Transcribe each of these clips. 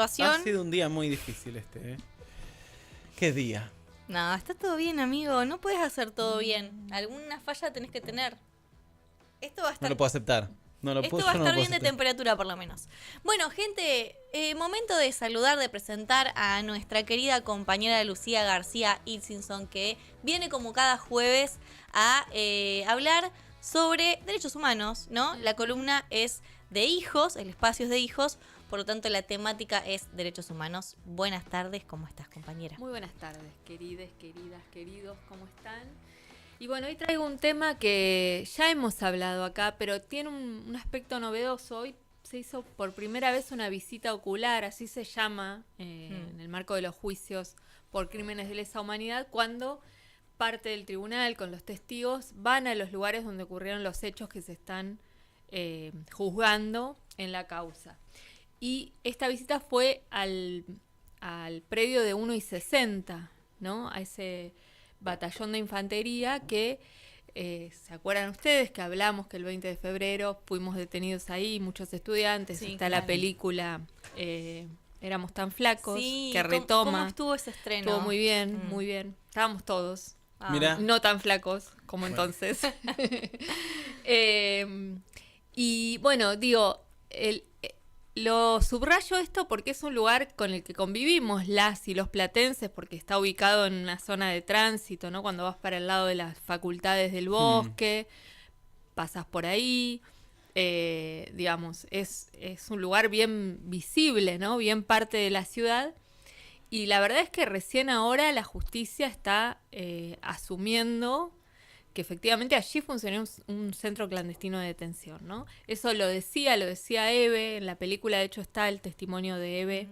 Ha sido un día muy difícil este, ¿eh? ¿Qué día? No, está todo bien, amigo. No puedes hacer todo bien. Alguna falla tenés que tener. Esto va a No estar, lo puedo aceptar. esto va a Yo no lo estar puedo bien de aceptar. temperatura por lo menos. Bueno, gente, momento de saludar, de presentar a nuestra querida compañera Lucía García Ilsinson, que viene como cada jueves a hablar sobre derechos humanos, ¿no? La columna es de hijos, el espacio es de hijos, por lo tanto la temática es derechos humanos. Buenas tardes, ¿cómo estás, compañera? Muy buenas tardes, queridas, queridos, ¿cómo están? Y bueno, hoy traigo un tema que ya hemos hablado acá, pero tiene un aspecto novedoso. Hoy se hizo por primera vez una visita ocular, así se llama, en el marco de los juicios por crímenes de lesa humanidad, cuando parte del tribunal con los testigos van a los lugares donde ocurrieron los hechos que se están juzgando en la causa. Y esta visita fue al predio de 1 y 60, ¿no? A ese batallón de infantería que, ¿se acuerdan ustedes que hablamos que el 20 de febrero fuimos detenidos ahí, muchos estudiantes? Sí, está claro. la película Éramos tan flacos, Sí, que retoma. ¿cómo estuvo ese estreno? Estuvo muy bien, muy bien. Estábamos todos. Mirá. No tan flacos como Bueno. entonces. Y bueno, digo, lo subrayo esto porque es un lugar con el que convivimos las y los platenses, porque está ubicado en una zona de tránsito, ¿no? Cuando vas para el lado de las facultades del bosque, pasas por ahí, digamos, es un lugar bien visible, ¿no? Bien parte de la ciudad. Y la verdad es que recién ahora la justicia está asumiendo que efectivamente allí funcionó un centro clandestino de detención, ¿no? Eso lo decía Eve, en la película de hecho está el testimonio de Eve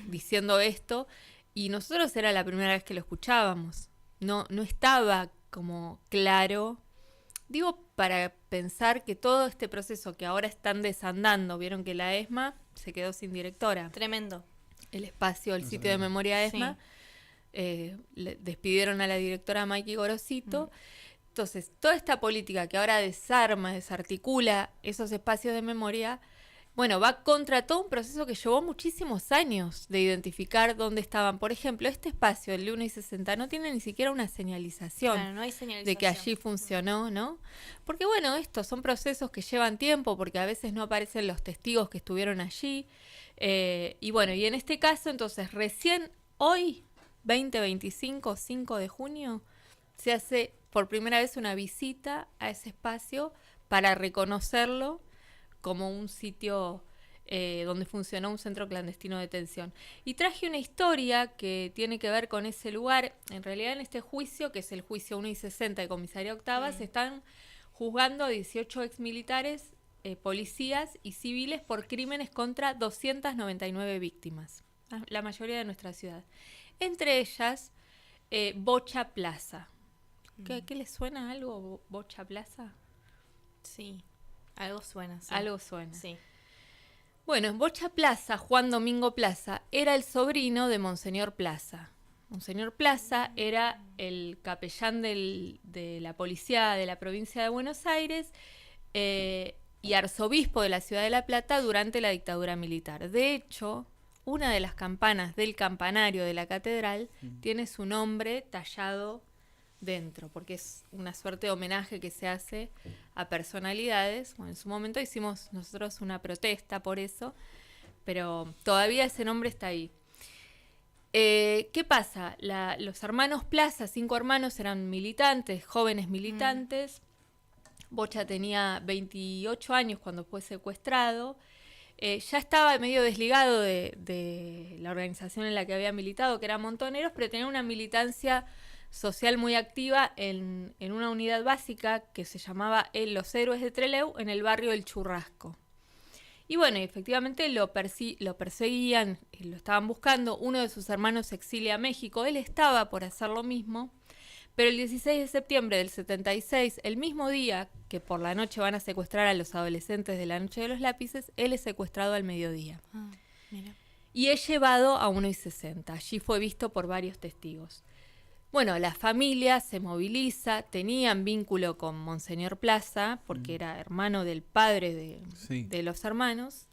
diciendo esto, y nosotros era la primera vez que lo escuchábamos, no estaba como claro, digo, para pensar que todo este proceso que ahora están desandando, vieron que la ESMA se quedó sin directora. Tremendo. El espacio, el sitio de memoria ESMA, le despidieron a la directora Maiki Gorosito. Entonces, toda esta política que ahora desarma, desarticula esos espacios de memoria, bueno, va contra todo un proceso que llevó muchísimos años de identificar dónde estaban. Por ejemplo, este espacio, el 1 y 60, no tiene ni siquiera una señalización, Claro, no hay señalización de que allí funcionó, ¿no? Porque bueno, estos son procesos que llevan tiempo, porque a veces no aparecen los testigos que estuvieron allí. Y bueno, y en este caso, entonces, recién hoy, 2025, 5 de junio, se hace por primera vez una visita a ese espacio para reconocerlo como un sitio donde funcionó un centro clandestino de detención. Y traje una historia que tiene que ver con ese lugar. En realidad, en este juicio, que es el juicio 1 y 60 de Comisaría Octava, se están juzgando a 18 exmilitares, policías y civiles por crímenes contra 299 víctimas, la mayoría de nuestra ciudad. Entre ellas, Bocha Plaza. ¿Qué les suena algo, Bocha Plaza? Sí, algo suena. Sí. Algo suena. Sí. Bueno, en Bocha Plaza, Juan Domingo Plaza, era el sobrino de Monseñor Plaza. Monseñor Plaza era el capellán de la policía de la provincia de Buenos Aires y arzobispo de la ciudad de La Plata durante la dictadura militar. De hecho, una de las campanas del campanario de la catedral tiene su nombre tallado dentro, porque es una suerte de homenaje que se hace a personalidades. Bueno, en su momento hicimos nosotros una protesta por eso, pero todavía ese nombre está ahí. ¿Qué pasa? Los hermanos Plaza, 5 hermanos, eran militantes, jóvenes militantes. Bocha tenía 28 años cuando fue secuestrado. Ya estaba medio desligado de la organización en la que había militado, que era Montoneros, pero tenía una militancia social muy activa en una unidad básica que se llamaba Los Héroes de Trelew, en el barrio del Churrasco. Y bueno, efectivamente lo perseguían, lo estaban buscando. Uno de sus hermanos se exilia a México, él estaba por hacer lo mismo, pero el 16 de septiembre del 76, el mismo día que por la noche van a secuestrar a los adolescentes de la Noche de los Lápices, él es secuestrado al mediodía. Mira. Y es llevado a 1 y 60. Allí fue visto por varios testigos. Bueno, la familia se moviliza, tenían vínculo con Monseñor Plaza, porque era hermano del padre de los hermanos.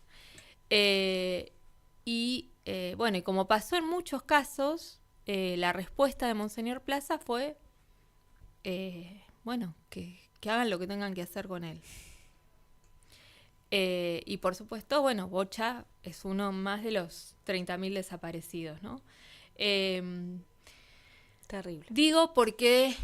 bueno, y como pasó en muchos casos, la respuesta de Monseñor Plaza fue, bueno, que hagan lo que tengan que hacer con él. Y por supuesto, bueno, Bocha es uno más de los 30.000 desaparecidos, ¿no? Terrible. Digo porque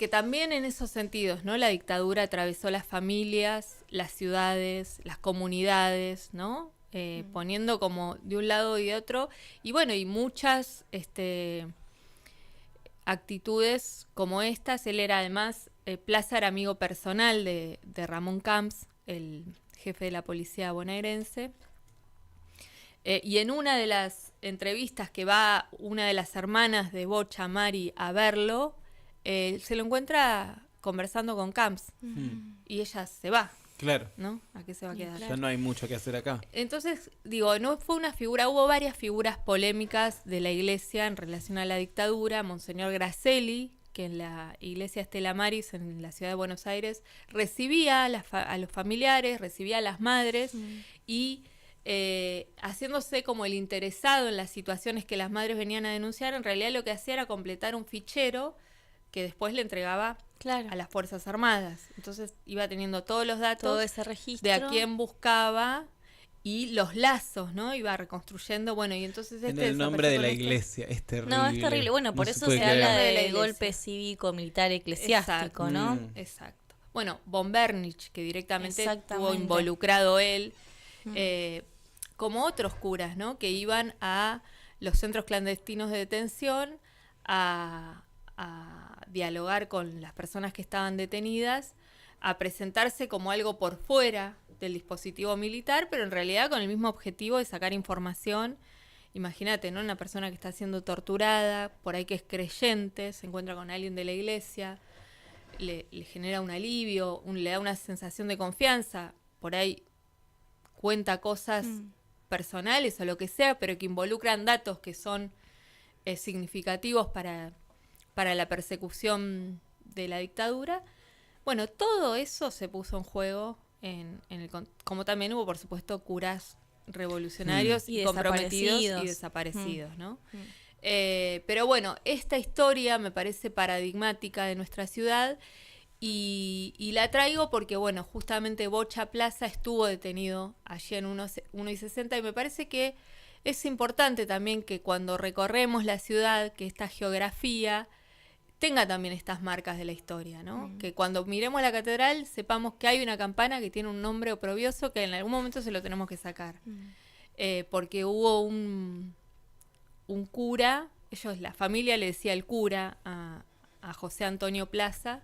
también en esos sentidos, ¿no? La dictadura atravesó las familias, las ciudades, las comunidades, ¿no? Poniendo como de un lado y de otro. Y bueno, y muchas actitudes como estas. Él era además, Plaza era amigo personal de Ramón Camps, el jefe de la policía bonaerense. Y en una de las entrevistas que va una de las hermanas de Bocha, Mari, a verlo, se lo encuentra conversando con Camps. Y ella se va. Claro. ¿No? ¿A qué se va a quedar? Ya no hay mucho que hacer acá. Entonces, digo, no fue una figura, hubo varias figuras polémicas de la iglesia en relación a la dictadura. Monseñor Gracelli, que en la iglesia Estela Maris, en la ciudad de Buenos Aires, recibía a los familiares, recibía a las madres y haciéndose como el interesado en las situaciones que las madres venían a denunciar, en realidad lo que hacía era completar un fichero que después le entregaba a las Fuerzas Armadas. Entonces iba teniendo todos los datos, todo ese registro de a quién buscaba y los lazos, ¿no? Iba reconstruyendo, bueno, y entonces en el nombre de la iglesia, es terrible. No, es terrible. Bueno, por eso se habla de golpe cívico, militar, eclesiástico, ¿no? Exacto. Bueno, Bombernich, que directamente estuvo involucrado él, como otros curas, ¿no? Que iban a los centros clandestinos de detención a dialogar con las personas que estaban detenidas, a presentarse como algo por fuera del dispositivo militar, pero en realidad con el mismo objetivo de sacar información. Imagínate, ¿no? Una persona que está siendo torturada, por ahí que es creyente, se encuentra con alguien de la iglesia, le genera un alivio, le da una sensación de confianza, por ahí cuenta cosas personales o lo que sea, pero que involucran datos que son significativos para la persecución de la dictadura. Bueno, todo eso se puso en juego, como también hubo, por supuesto, curas revolucionarios y comprometidos y desaparecidos, ¿no? Pero bueno, esta historia me parece paradigmática de nuestra ciudad y la traigo porque, bueno, justamente Bocha Plaza estuvo detenido allí en 1 y 60 y me parece que es importante también que cuando recorremos la ciudad, que esta geografía tenga también estas marcas de la historia, ¿no? Que cuando miremos la catedral sepamos que hay una campana que tiene un nombre oprobioso que en algún momento se lo tenemos que sacar. Porque hubo un cura, la familia le decía el cura a José Antonio Plaza,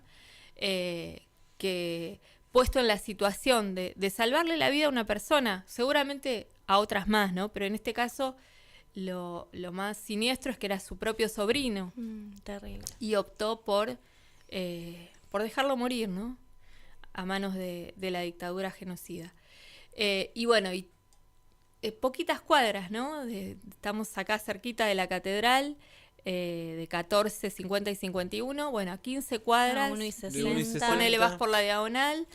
que puesto en la situación de salvarle la vida a una persona, seguramente a otras más, ¿no? Pero en este caso lo más siniestro es que era su propio sobrino. Terrible. Y optó por dejarlo morir, ¿no? A manos de la dictadura genocida. Y bueno, poquitas cuadras, ¿no? Estamos acá cerquita de la catedral, de 14, 50 y 51. Bueno, a 15 cuadras. 1 y 60. Ponele, vas por la diagonal.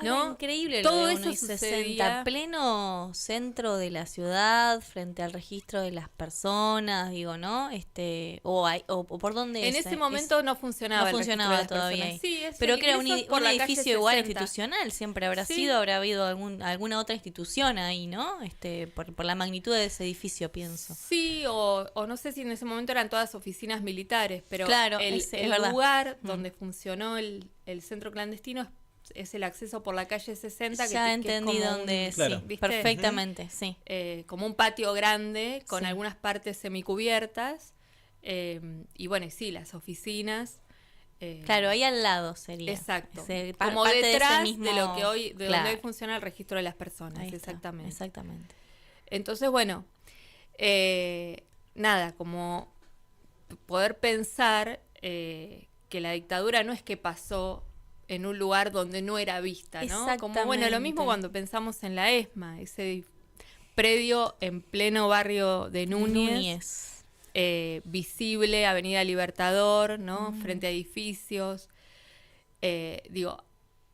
¿No? Increíble todo lo de eso 1 y 60, sucedía pleno centro de la ciudad, frente al registro de las personas, digo, ¿no? O por dónde en ese momento no funcionaba. No funcionaba todavía. Sí, pero que era un edificio igual 60. institucional, siempre habrá sido, habrá habido alguna otra institución ahí, ¿no? Por la magnitud de ese edificio, pienso. Sí, o no sé si en ese momento eran todas oficinas militares, pero claro, el verdad. lugar donde funcionó el centro clandestino es el acceso por la calle 60. Ya entendí dónde es, claro. sí, perfectamente, sí. Como un patio grande con algunas partes semicubiertas y bueno, y sí, las oficinas. Claro, ahí al lado sería. Exacto. Como parte detrás mismo, de lo que hoy, de claro. donde hoy funciona el registro de las personas. Ahí está, exactamente. Exactamente. Entonces, bueno, nada, como poder pensar que la dictadura no es que pasó en un lugar donde no era vista, ¿no? Como, bueno, lo mismo cuando pensamos en la ESMA, ese predio en pleno barrio de Núñez. Visible, Avenida Libertador, ¿no? Frente a edificios. Digo,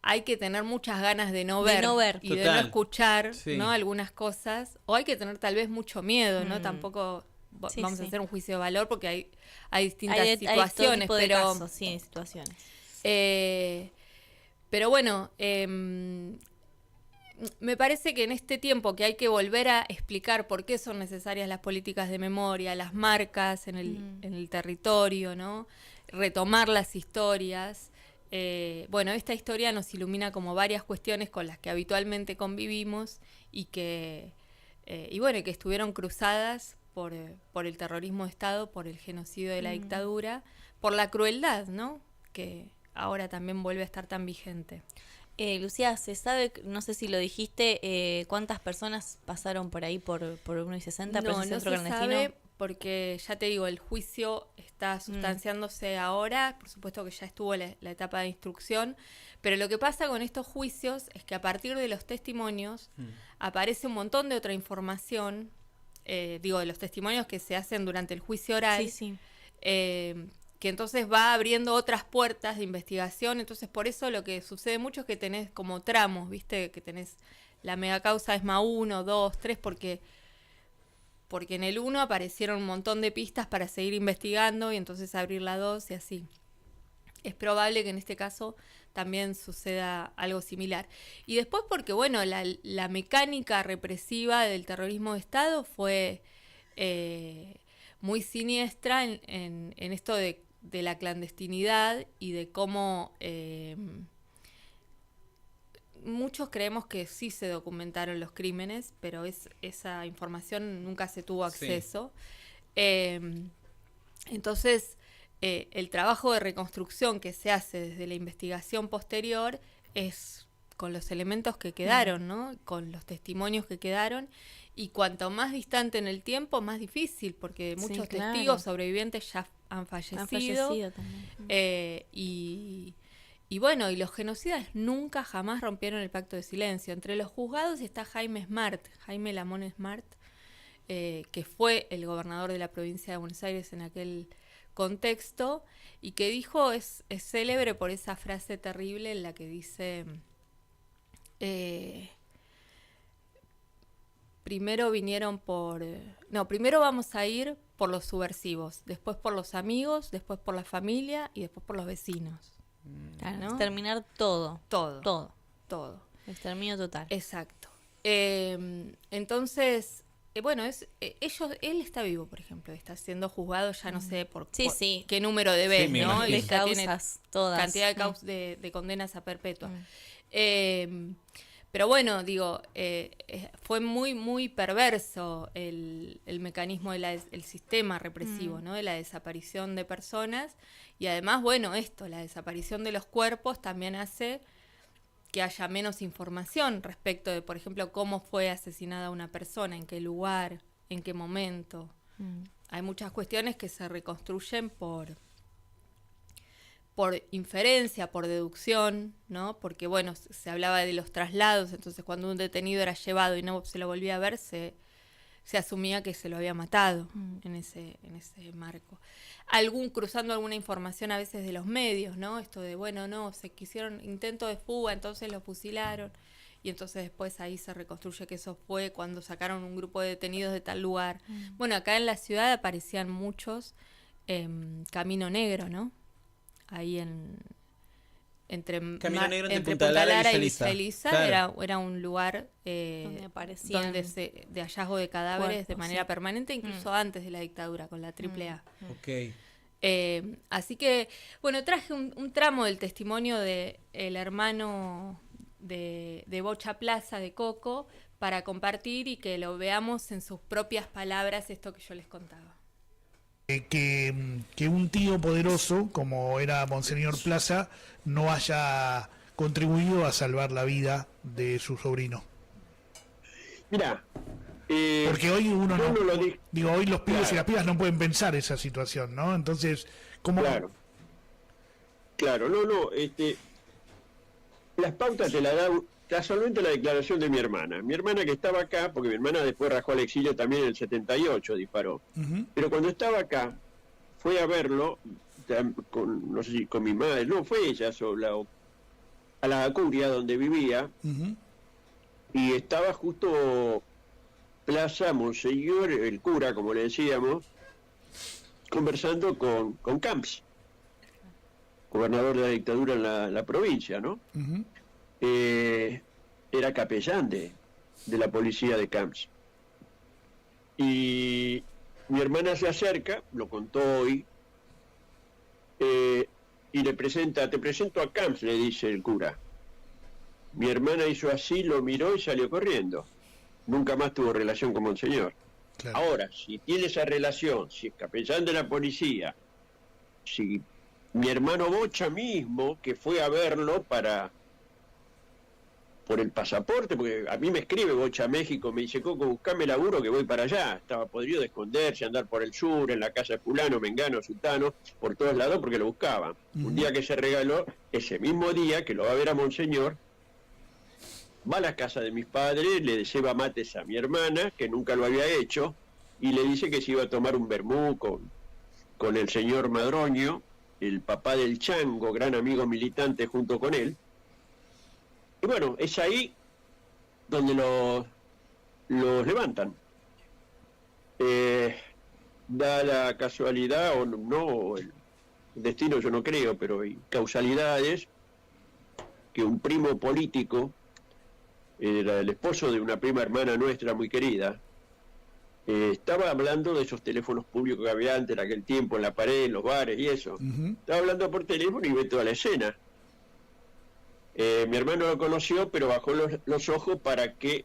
hay que tener muchas ganas de no De ver, no ver. y de no Total. escuchar, Sí. ¿no? Algunas cosas, o hay que tener tal vez mucho miedo, ¿no? Mm. Tampoco Sí, vamos sí. a hacer un juicio de valor porque hay distintas Hay todo situaciones, tipo de pero casos, sí, situaciones. pero bueno, me parece que en este tiempo que hay que volver a explicar por qué son necesarias las políticas de memoria, las marcas en el territorio, ¿no? Retomar las historias. Bueno, esta historia nos ilumina como varias cuestiones con las que habitualmente convivimos y que estuvieron cruzadas por el terrorismo de Estado, por el genocidio de la dictadura, por la crueldad, ¿no? Que ahora también vuelve a estar tan vigente. Lucía, ¿se sabe, no sé si lo dijiste, cuántas personas pasaron por ahí por 1 y 60 por ese No centro se clandestino? sabe porque, ya te digo, el juicio está sustanciándose ahora, por supuesto que ya estuvo la etapa de instrucción, pero lo que pasa con estos juicios es que a partir de los testimonios aparece un montón de otra información, de los testimonios que se hacen durante el juicio oral, Sí. Que entonces va abriendo otras puertas de investigación. Entonces por eso lo que sucede mucho es que tenés como tramos, ¿viste? Que tenés la megacausa ESMA 1, 2, 3, porque en el 1 aparecieron un montón de pistas para seguir investigando y entonces abrir la 2 y así. Es probable que en este caso también suceda algo similar. Y después porque, bueno, la mecánica represiva del terrorismo de Estado fue muy siniestra en esto de la clandestinidad y de cómo muchos creemos que sí se documentaron los crímenes, pero esa información nunca se tuvo acceso. Entonces, el trabajo de reconstrucción que se hace desde la investigación posterior es con los elementos que quedaron, ¿no? Con los testimonios que quedaron, y cuanto más distante en el tiempo, más difícil, porque muchos claro. testigos sobrevivientes ya han fallecido. También. Y bueno, y los genocidas nunca jamás rompieron el pacto de silencio. Entre los juzgados está Jaime Lamón Smart, que fue el gobernador de la provincia de Buenos Aires en aquel contexto, y que dijo, es célebre por esa frase terrible en la que dice, primero vamos a ir por los subversivos, después por los amigos, después por la familia y después por los vecinos. Claro, ¿no? exterminar todo. Todo. Exterminio total. Exacto. Entonces, bueno, él está vivo, por ejemplo, está siendo juzgado, ya no sé por qué número de veces, me ¿no? imagino. Y De ya tiene causas, todas. cantidad de condenas a perpetua. Pero bueno, digo, fue muy, muy perverso el mecanismo el sistema represivo, ¿no? De la desaparición de personas. Y además, bueno, la desaparición de los cuerpos también hace que haya menos información respecto de, por ejemplo, cómo fue asesinada una persona, en qué lugar, en qué momento. Hay muchas cuestiones que se reconstruyen por inferencia, por deducción, ¿no? Porque, bueno, se hablaba de los traslados, entonces cuando un detenido era llevado y no se lo volvía a ver, se asumía que se lo había matado en ese marco. Cruzando alguna información a veces de los medios, ¿no? Esto de, bueno, no, se quisieron intento de fuga, entonces lo fusilaron, y entonces después ahí se reconstruye que eso fue cuando sacaron un grupo de detenidos de tal lugar. Bueno, acá en la ciudad aparecían muchos Camino Negro, ¿no? Ahí entre Punta Lara y Villa Elisa, claro. era un lugar donde de hallazgo de cadáveres cuerpos, de manera permanente, incluso antes de la dictadura, con la AAA. Okay. Así que, bueno, traje un tramo del testimonio del hermano de Bocha Plaza, de Coco, para compartir y que lo veamos en sus propias palabras, esto que yo les contaba. Que un tío poderoso como era Monseñor Plaza no haya contribuido a salvar la vida de su sobrino. Mira, porque hoy hoy los pibes claro. y las pibas no pueden pensar esa situación, ¿no? Entonces, ¿cómo? Claro, las pautas te las da casualmente la declaración de mi hermana que estaba acá, porque mi hermana después rajó al exilio también en el 78, disparó. Pero cuando estaba acá, fue a verlo, no sé si con mi madre, no, fue ella sola, a la curia donde vivía, Ujú. y estaba justo Plaza Monseñor, el cura, como le decíamos, conversando con Camps, gobernador de la dictadura en la provincia, ¿no? Ujú. Era capellán de la policía de Camps. Y mi hermana se acerca, lo contó hoy, y le presenta, te presento a Camps, le dice el cura. Mi hermana hizo así, lo miró y salió corriendo. Nunca más tuvo relación con Monseñor. Claro. Ahora, si tiene esa relación, si es capellán de la policía, si mi hermano Bocha mismo, que fue a verlo por el pasaporte, porque a mí me escribe Bocha México, me dice, Coco, buscame laburo que voy para allá. Estaba podrido de esconderse, andar por el sur, en la casa de fulano, mengano, sultano, por todos lados porque lo buscaban. Un día que se regaló, ese mismo día que lo va a ver a Monseñor, va a la casa de mis padres, le lleva mates a mi hermana, que nunca lo había hecho, y le dice que se iba a tomar un vermú con el señor Madroño, el papá del Chango, gran amigo militante junto con él. Y bueno, es ahí donde los levantan. Da la casualidad, o no, el destino yo no creo, pero hay causalidades, que un primo político, era el esposo de una prima hermana nuestra muy querida, estaba hablando de esos teléfonos públicos que había antes en aquel tiempo, en la pared, en los bares y eso. Ujú. Estaba hablando por teléfono y ve toda la escena. Mi hermano lo conoció, pero bajó los ojos para que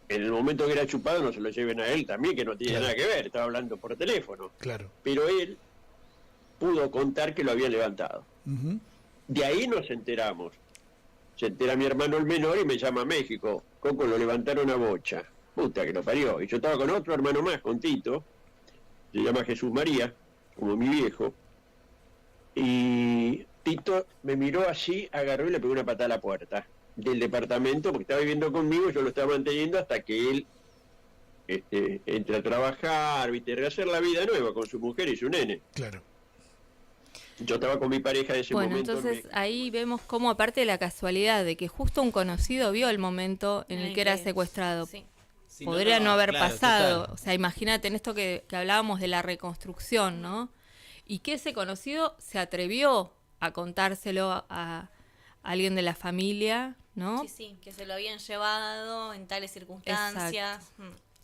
en el momento que era chupado no se lo lleven a él también, que no tiene Claro. nada que ver, estaba hablando por teléfono. Claro. Pero él pudo contar que lo habían levantado. Ujú. De ahí nos enteramos. Se entera mi hermano el menor y me llama a México. Coco, lo levantaron a Bocha. Puta que lo parió. Y yo estaba con otro hermano más, con Tito. Se llama Jesús María, como mi viejo. Y Tito me miró así, agarró y le pegó una patada a la puerta del departamento, porque estaba viviendo conmigo, yo lo estaba manteniendo hasta que él entre a trabajar, viste, rehacer la vida nueva con su mujer y su nene. Claro. Yo estaba con mi pareja en ese Bueno, momento. entonces ahí vemos cómo, aparte de la casualidad de que justo un conocido vio el momento en el que era secuestrado, Sí. Si podría no haber claro, pasado. total. O sea, imagínate en esto que hablábamos de la reconstrucción, ¿no? Y que ese conocido se atrevió a contárselo a alguien de la familia, ¿no? Sí, sí, que se lo habían llevado en tales circunstancias.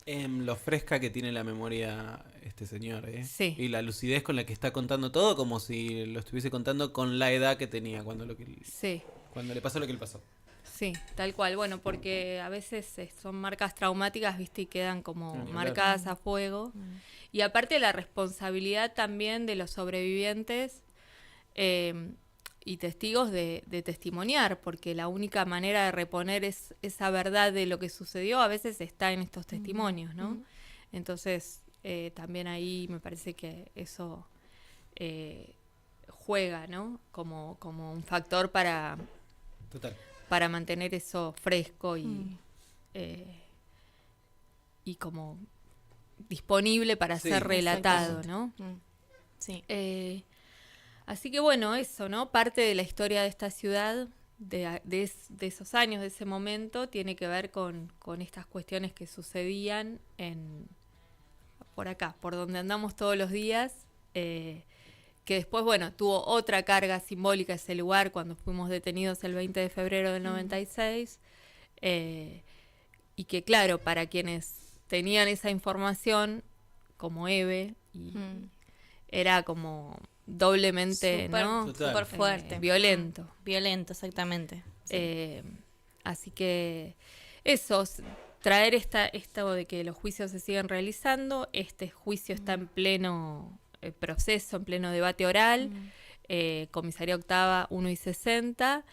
Lo fresca que tiene la memoria este señor, ¿eh? Sí. Y la lucidez con la que está contando todo, como si lo estuviese contando con la edad que tenía cuando Sí. cuando le pasó lo que le pasó. Sí, tal cual. Bueno, porque a veces son marcas traumáticas, ¿viste? Y quedan como Ni hablar. marcadas a fuego. Y aparte la responsabilidad también de los sobrevivientes y testigos de testimoniar, porque la única manera de reponer esa verdad de lo que sucedió a veces está en estos testimonios, ¿no? Entonces, también ahí me parece que eso juega, ¿no? Como un factor para mantener eso fresco y como disponible para Sí, ser relatado, exactamente. ¿no? Sí. Así que bueno, eso, ¿no? Parte de la historia de esta ciudad, de esos años, de ese momento, tiene que ver con estas cuestiones que sucedían por acá, por donde andamos todos los días, que después, bueno, tuvo otra carga simbólica ese lugar cuando fuimos detenidos el 20 de febrero del 96, y que claro, para quienes tenían esa información, como Eve, era como doblemente, ¿no? Súper fuerte. Violento. Violento, exactamente. Sí. Así que eso, traer esto de que los juicios se siguen realizando, este juicio está en pleno proceso, en pleno debate oral, comisaría octava 1 y 60,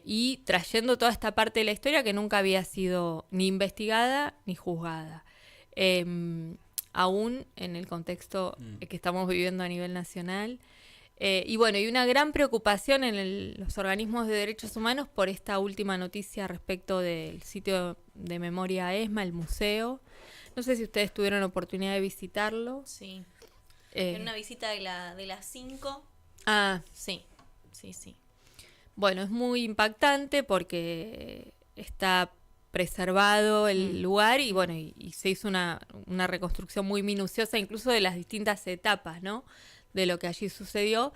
y trayendo toda esta parte de la historia que nunca había sido ni investigada ni juzgada. Aún en el contexto que estamos viviendo a nivel nacional. Y bueno, y una gran preocupación en los organismos de derechos humanos por esta última noticia respecto del sitio de memoria ESMA, el museo. No sé si ustedes tuvieron oportunidad de visitarlo. Sí. En una visita de las 5. Ah, Sí, sí, sí. Bueno, es muy impactante porque está preservado el lugar y bueno, y se hizo una reconstrucción muy minuciosa incluso de las distintas etapas, ¿no? De lo que allí sucedió.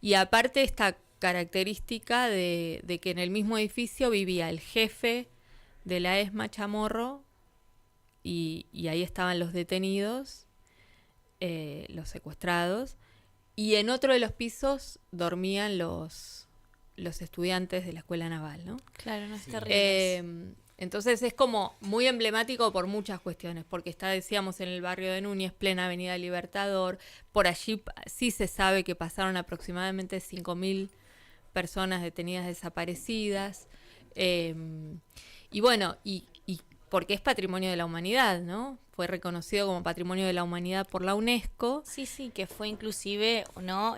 Y aparte esta característica de que en el mismo edificio vivía el jefe de la ESMA Chamorro y ahí estaban los detenidos, los secuestrados, y en otro de los pisos dormían los estudiantes de la escuela naval, ¿no? Claro, no es terrible. Entonces es como muy emblemático por muchas cuestiones, porque está, decíamos, en el barrio de Núñez, plena Avenida Libertador. Por allí sí se sabe que pasaron aproximadamente 5.000 personas detenidas desaparecidas. Y bueno, y porque es patrimonio de la humanidad, ¿no? Fue reconocido como patrimonio de la humanidad por la UNESCO. Sí, que fue inclusive, ¿no?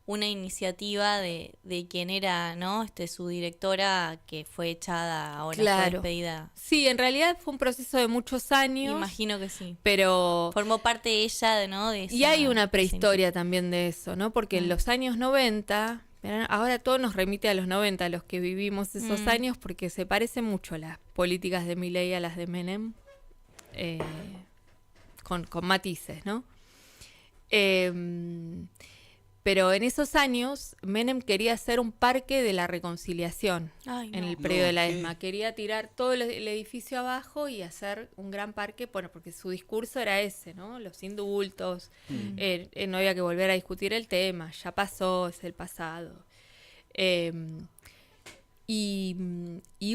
Una iniciativa de quien era, ¿no? Su directora, que fue echada ahora, fue despedida. Sí, en realidad fue un proceso de muchos años. Imagino que sí. Pero formó parte ella, ¿no? De esa, y hay una prehistoria también de eso, ¿no? Porque en los años 90, ahora todo nos remite a los 90, a los que vivimos esos años, porque se parecen mucho las políticas de Milei a las de Menem, con matices, ¿no? Pero en esos años Menem quería hacer un parque de la reconciliación en el predio de la ESMA. Quería tirar todo el edificio abajo y hacer un gran parque, bueno, porque su discurso era ese, ¿no? Los indultos, no había que volver a discutir el tema, ya pasó, es el pasado. Y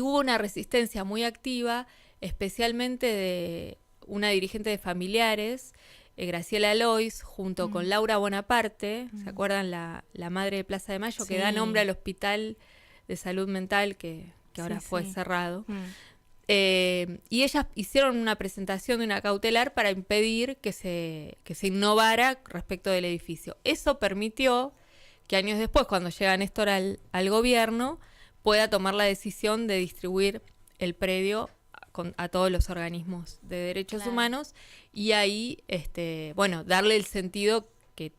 hubo una resistencia muy activa, especialmente de una dirigente de familiares, Graciela Lois, junto con Laura Bonaparte, ¿se acuerdan? La madre de Plaza de Mayo, que da nombre al hospital de salud mental que ahora fue cerrado. Y ellas hicieron una presentación de una cautelar para impedir que se innovara respecto del edificio. Eso permitió que años después, cuando llega Néstor al gobierno, pueda tomar la decisión de distribuir el predio a todos los organismos de derechos humanos y ahí, darle el sentido que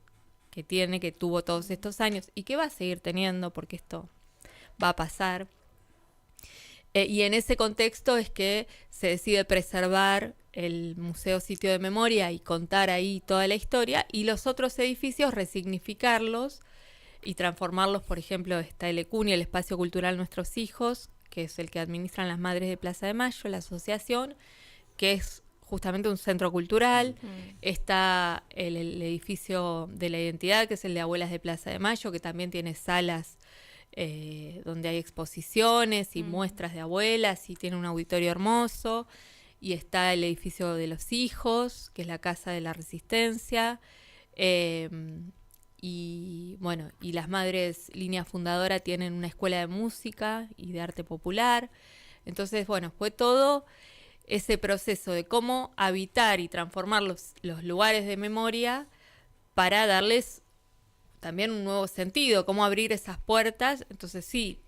tuvo todos estos años y que va a seguir teniendo, porque esto va a pasar. Y en ese contexto es que se decide preservar el Museo Sitio de Memoria y contar ahí toda la historia, y los otros edificios resignificarlos y transformarlos. Por ejemplo, está el ECUNI, el Espacio Cultural Nuestros Hijos, que es el que administran las Madres de Plaza de Mayo, la asociación, que es justamente un centro cultural. Está el edificio de la identidad, que es el de Abuelas de Plaza de Mayo, que también tiene salas donde hay exposiciones y muestras de abuelas, y tiene un auditorio hermoso. Y está el edificio de los hijos, que es la Casa de la Resistencia. Y bueno, y las Madres Línea Fundadora tienen una escuela de música y de arte popular. Entonces, bueno, fue todo ese proceso de cómo habitar y transformar los lugares de memoria para darles también un nuevo sentido, cómo abrir esas puertas. Entonces sí,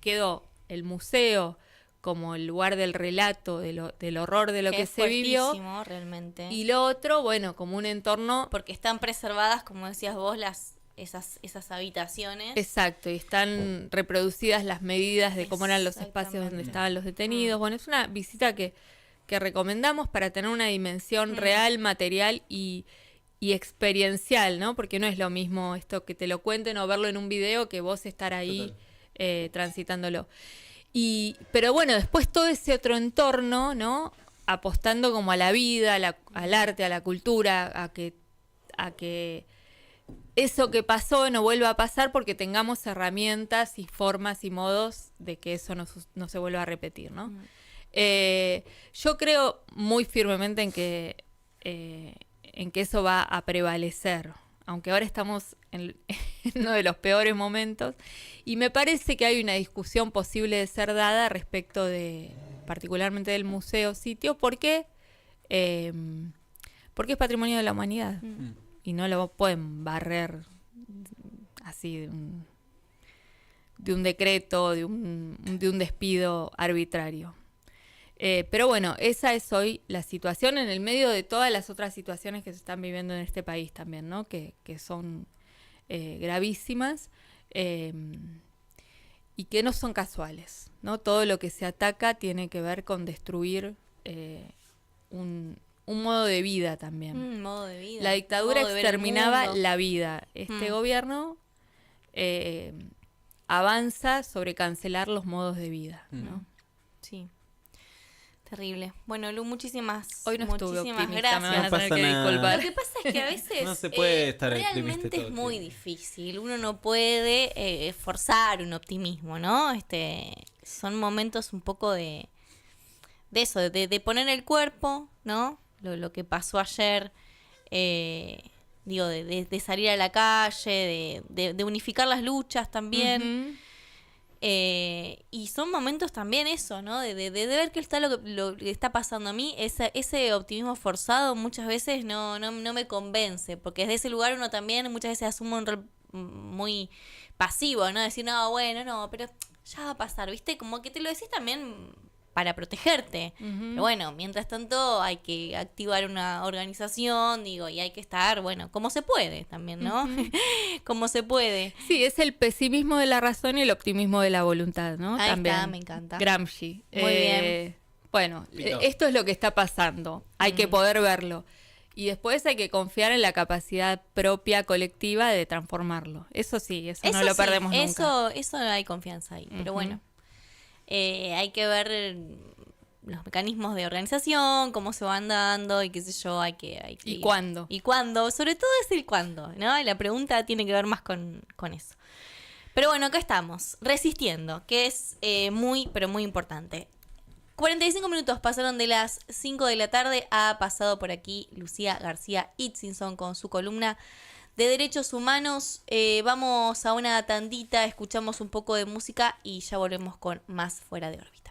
quedó el museo como el lugar del relato, del horror de lo que se vivió. Realmente. Y lo otro, bueno, como un entorno. Porque están preservadas, como decías vos, esas habitaciones. Exacto, y están reproducidas las medidas de cómo eran los espacios donde estaban los detenidos. Bueno, es una visita que recomendamos para tener una dimensión real, material y experiencial, ¿no? Porque no es lo mismo esto que te lo cuenten o verlo en un video que vos estar ahí transitándolo. Pero bueno, después todo ese otro entorno, ¿no? Apostando como a la vida, al arte, a la cultura, a que eso que pasó no vuelva a pasar, porque tengamos herramientas y formas y modos de que eso no se vuelva a repetir, ¿no? Yo creo muy firmemente en que eso va a prevalecer, aunque ahora estamos en uno de los peores momentos, y me parece que hay una discusión posible de ser dada respecto particularmente del museo sitio, porque es patrimonio de la humanidad y no lo pueden barrer así de un decreto, de un despido arbitrario. Pero bueno, esa es hoy la situación en el medio de todas las otras situaciones que se están viviendo en este país también, ¿no? Que son gravísimas. y que no son casuales, ¿no? Todo lo que se ataca tiene que ver con destruir un modo de vida también. Modo de vida. La dictadura modo de ver el exterminaba mundo. la vida. Este gobierno avanza sobre cancelar los modos de vida, ¿no? Sí. Terrible. Bueno, Lu, muchísimas Hoy no estuve muchísimas optimista, me van a gracias. No tener pasa que nada. disculpar. Lo que pasa es que a veces No se puede estar optimista realmente todo es el muy tiempo. difícil. Uno no puede forzar un optimismo, ¿no? Son momentos un poco de eso, de poner el cuerpo, ¿no? Lo que pasó ayer, de salir a la calle, de unificar las luchas también. Ujú. Y son momentos también eso, ¿no? De ver qué está lo que está pasando a mí. Ese optimismo forzado muchas veces no me convence, porque desde ese lugar uno también muchas veces asume un rol muy pasivo, ¿no? Decir, no, bueno, no, pero ya va a pasar, ¿viste? Como que te lo decís también para protegerte. Pero bueno, mientras tanto hay que activar una organización, y hay que estar, bueno, como se puede también, ¿no? Como se puede. Sí, es el pesimismo de la razón y el optimismo de la voluntad, ¿no? Ahí También. está, me encanta. Gramsci. Muy bien. Bueno, Listo. esto es lo que está pasando. Hay que poder verlo. Y después hay que confiar en la capacidad propia, colectiva, de transformarlo. Eso sí, eso no lo sí, perdemos nunca. Eso hay confianza ahí. Pero Ujú. bueno, hay que ver los mecanismos de organización, cómo se van dando y qué sé yo, hay que ¿Y ir. cuándo? Y cuándo, sobre todo es el cuándo, ¿no? Y la pregunta tiene que ver más con eso. Pero bueno, acá estamos, resistiendo, que es muy, pero muy importante. 45 minutos pasaron de las 5 de la tarde. Ha pasado por aquí Lucía García Itzinson con su columna de derechos humanos. Vamos a una tandita, escuchamos un poco de música y ya volvemos con más Fuera de órbita.